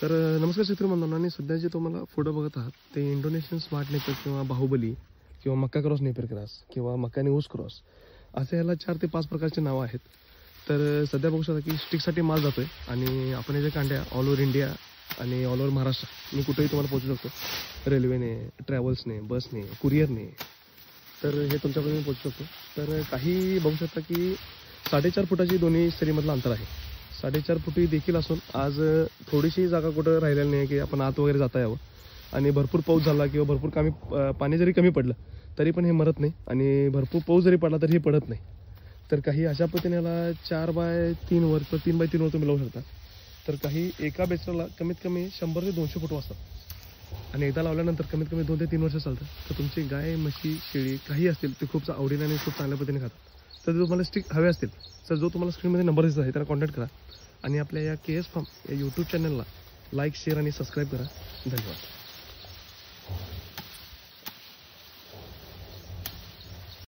तर नमस्कार शेतकरी बांधवांनो, सध्या जे तुम्हाला फोटो बघत आहात ते इंडोनेशियन स्मार्ट नेपर किंवा बाहुबली किंवा मक्का क्रॉस नेपर क्रॉस किंवा मक्काने ऊस क्रॉस असे याला 4 ते 5 प्रकारचे नावं आहेत. तर सध्या बघू शकता की स्टिकसाठी माल जातोय आणि आपण याच्या कांड्या ऑल ओव्हर इंडिया आणि ऑल ओव्हर महाराष्ट्र मी कुठेही तुम्हाला पोहोचू शकतो, रेल्वेने, ट्रॅव्हल्सने, बसने, कुरिअरने. तर हे तुमच्यापर्यंत पोहोचू शकतो. तर काही बघू शकता की 4.5 फुटाची दोन्ही सरीमधलं अंतर आहे. 4.5 फुटी देखील असून आज थोडीशी जागा कुठं राहिलेली नाही की आपण आत वगैरे जाता यावं. आणि भरपूर पाऊस झाला किंवा भरपूर पाणी जरी कमी पडलं तरी पण हे मरत नाही आणि भरपूर पाऊस जरी पडला तरी हे पडत नाही. तर काही अशा पद्धतीने याला 4x3 वर किंवा 3x3 वर तुम्ही लावू शकता. तर काही एका बेचरला कमीत कमी 100 ते 200 फूट वाजतात आणि एकदा लावल्यानंतर कमीत कमी 2 ते 3 वर्ष चालतं. तर तुमची गाय, म्हशी, शेळी काही असतील ते खूप आवडीने आणि खूप चांगल्या पद्धतीने खातात. तर जर तुम्हाला स्टिक हवे असतील तर जो तुम्हाला स्क्रीनमध्ये नंबर दिसत आहे त्याला कॉन्टॅक्ट करा आणि आपल्या या KS फार्म या यूट्यूब चॅनलला लाईक, शेअर आणि सबस्क्राईब करा. धन्यवाद.